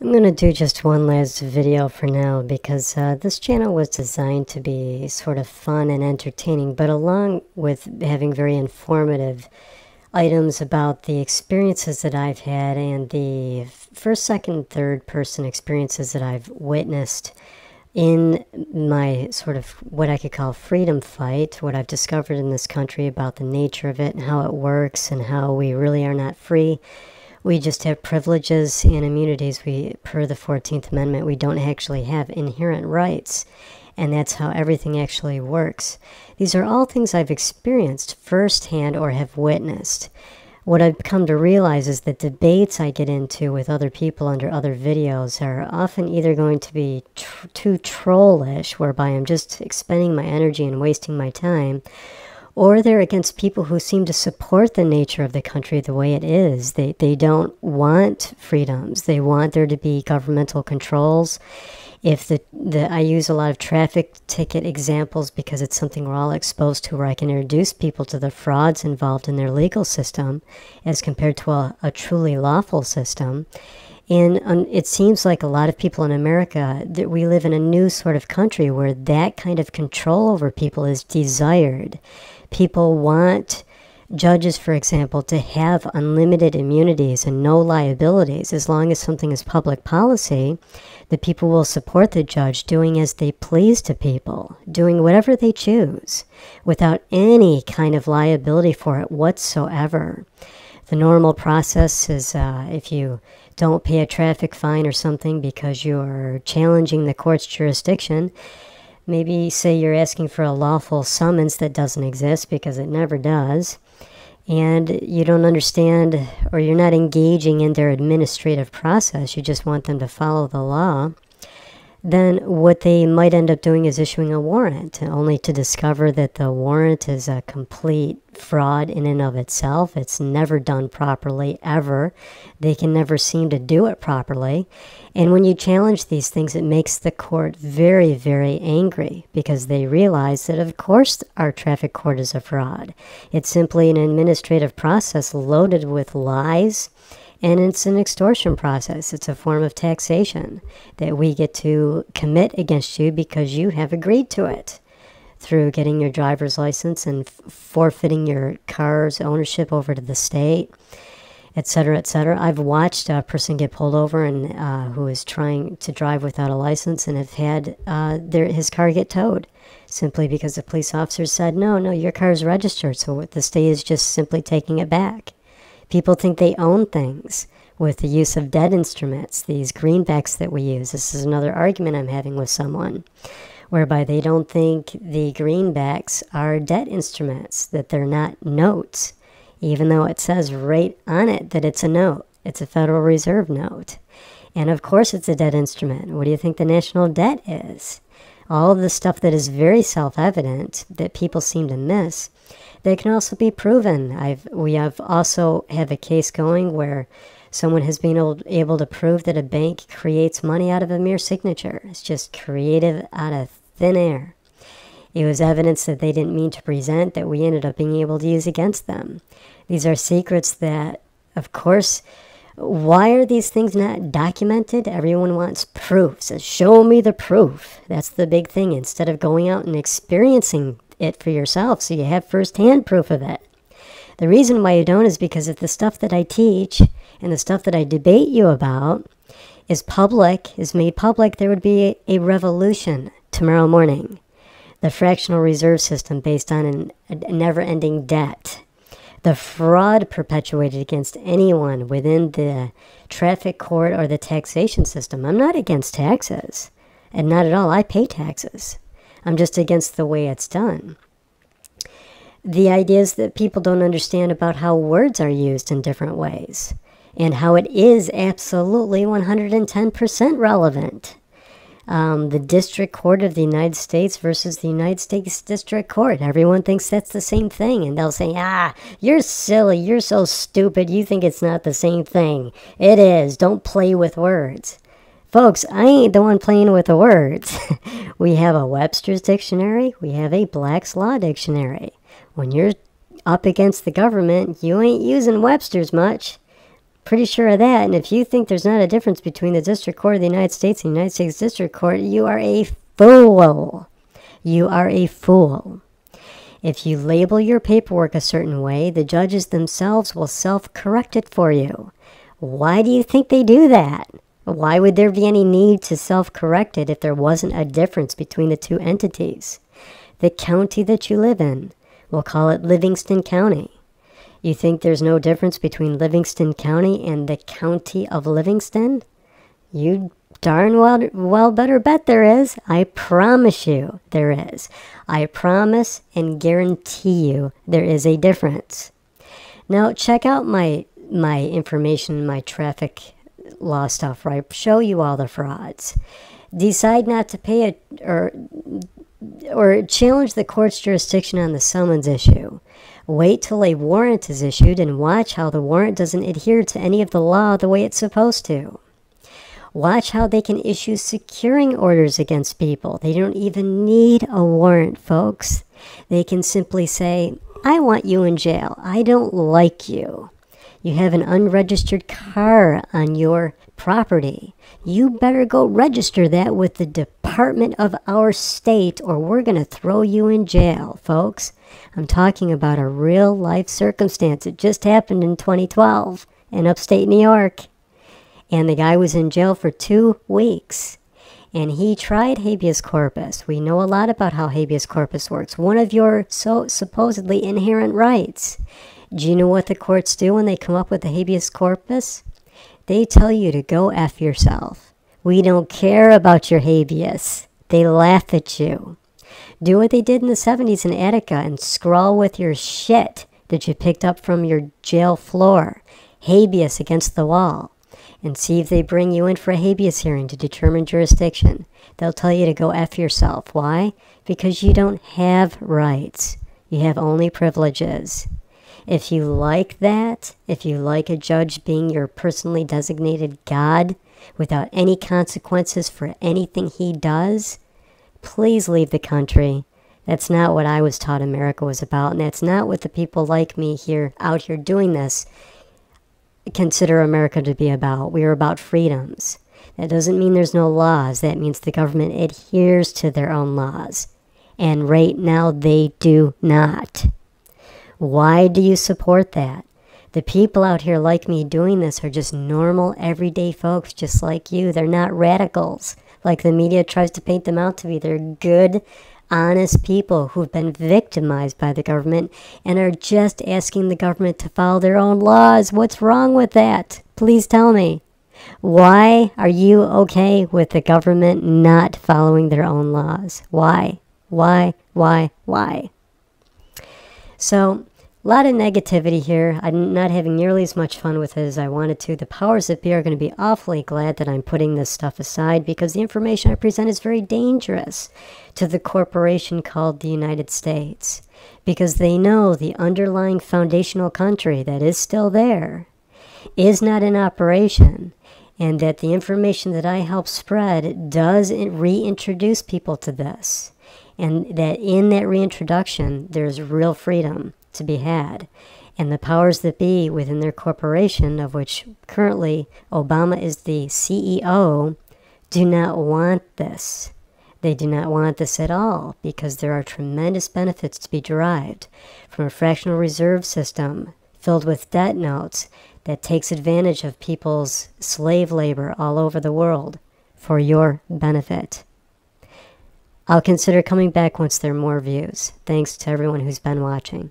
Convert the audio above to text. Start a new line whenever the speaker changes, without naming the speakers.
I'm going to do just one last video for now because this channel was designed to be sort of fun and entertaining, but along with having very informative items about the experiences that I've had and the first, second, third person experiences that I've witnessed in my sort of what I could call freedom fight, what I've discovered in this country about the nature of it and how it works and how we really are not free. We just have privileges and immunities. Per the 14th Amendment, we don't actually have inherent rights. And that's how everything actually works. These are all things I've experienced firsthand or have witnessed. What I've come to realize is that debates I get into with other people under other videos are often either going to be too trollish, whereby I'm just expending my energy and wasting my time, or they're against people who seem to support the nature of the country the way it is. They don't want freedoms. They want there to be governmental controls. If I use a lot of traffic ticket examples because it's something we're all exposed to, where I can introduce people to the frauds involved in their legal system as compared to a truly lawful system. And it seems like a lot of people in America, that we live in a new sort of country where that kind of control over people is desired. People want judges, for example, to have unlimited immunities and no liabilities. As long as something is public policy, the people will support the judge doing as they please to people, doing whatever they choose, without any kind of liability for it whatsoever. The normal process is if you don't pay a traffic fine or something because you're challenging the court's jurisdiction, maybe say you're asking for a lawful summons that doesn't exist because it never does, and you don't understand or you're not engaging in their administrative process, you just want them to follow the law, then what they might end up doing is issuing a warrant, only to discover that the warrant is a complete fraud in and of itself. It's never done properly, ever. They can never seem to do it properly. And when you challenge these things, it makes the court very, very angry because they realize that, of course, our traffic court is a fraud. It's simply an administrative process loaded with lies. And it's an extortion process. It's a form of taxation that we get to commit against you because you have agreed to it through getting your driver's license and forfeiting your car's ownership over to the state, etc., etc. I've watched a person get pulled over and who is trying to drive without a license and have had his car get towed simply because the police officer said, no, your car is registered, so the state is just simply taking it back. People think they own things with the use of debt instruments, these greenbacks that we use. This is another argument I'm having with someone, whereby they don't think the greenbacks are debt instruments, that they're not notes, even though it says right on it that it's a note. It's a Federal Reserve note. And of course it's a debt instrument. What do you think the national debt is? All of the stuff that is very self-evident that people seem to miss, they can also be proven. We have also have a case going where someone has been able to prove that a bank creates money out of a mere signature. It's just created out of thin air. It was evidence that they didn't mean to present that we ended up being able to use against them. These are secrets that, of course, why are these things not documented? Everyone wants proof. Says, show me the proof. That's the big thing. Instead of going out and experiencing it for yourself so you have firsthand proof of it. The reason why you don't is because if the stuff that I teach and the stuff that I debate you about is made public, there would be a revolution tomorrow morning. The fractional reserve system based on a never-ending debt. The fraud perpetuated against anyone within the traffic court or the taxation system. I'm not against taxes, and not at all. I pay taxes. I'm just against the way it's done. The idea is that people don't understand about how words are used in different ways and how it is absolutely 110% relevant. The District Court of the United States versus the United States District Court. Everyone thinks that's the same thing, and they'll say, you're silly, you're so stupid, you think it's not the same thing. It is. Don't play with words. Folks, I ain't the one playing with the words. We have a Webster's Dictionary. We have a Black's Law Dictionary. When you're up against the government, you ain't using Webster's much. Pretty sure of that. And if you think there's not a difference between the District Court of the United States and the United States District Court, you are a fool. You are a fool. If you label your paperwork a certain way, the judges themselves will self-correct it for you. Why do you think they do that? Why would there be any need to self-correct it if there wasn't a difference between the two entities? The county that you live in, we'll call it Livingston County. You think there's no difference between Livingston County and the county of Livingston? You darn well better bet there is. I promise you there is. I promise and guarantee you there is a difference. Now check out my information, my traffic law stuff, right? Show you all the frauds. Decide not to pay it or challenge the court's jurisdiction on the summons issue. Wait till a warrant is issued and watch how the warrant doesn't adhere to any of the law the way it's supposed to. Watch how they can issue securing orders against people. They don't even need a warrant, folks. They can simply say, I want you in jail. I don't like you. You have an unregistered car on your property. You better go register that with the department of our state or we're going to throw you in jail, folks. I'm talking about a real life circumstance. It just happened in 2012 in upstate New York. And the guy was in jail for 2 weeks. And he tried habeas corpus. We know a lot about how habeas corpus works. One of your supposedly inherent rights. Do you know what the courts do when they come up with the habeas corpus? They tell you to go F yourself. We don't care about your habeas. They laugh at you. Do what they did in the 70s in Attica and scrawl with your shit that you picked up from your jail floor. Habeas against the wall. And see if they bring you in for a habeas hearing to determine jurisdiction. They'll tell you to go F yourself. Why? Because you don't have rights. You have only privileges. If you like that, if you like a judge being your personally designated God without any consequences for anything he does, please leave the country. That's not what I was taught America was about, and that's not what the people like me here, out here doing this, consider America to be about. We are about freedoms. That doesn't mean there's no laws. That means the government adheres to their own laws. And right now they do not. Why do you support that? The people out here like me doing this are just normal, everyday folks just like you. They're not radicals like the media tries to paint them out to be. They're good, honest people who've been victimized by the government and are just asking the government to follow their own laws. What's wrong with that? Please tell me. Why are you okay with the government not following their own laws? Why? Why? So, a lot of negativity here. I'm not having nearly as much fun with it as I wanted to. The powers that be are going to be awfully glad that I'm putting this stuff aside because the information I present is very dangerous to the corporation called the United States because they know the underlying foundational country that is still there is not in operation and that the information that I help spread does reintroduce people to this and that in that reintroduction there's real freedom to be had. And the powers that be within their corporation, of which currently Obama is the CEO, do not want this. They do not want this at all because there are tremendous benefits to be derived from a fractional reserve system filled with debt notes that takes advantage of people's slave labor all over the world for your benefit. I'll consider coming back once there are more views. Thanks to everyone who's been watching.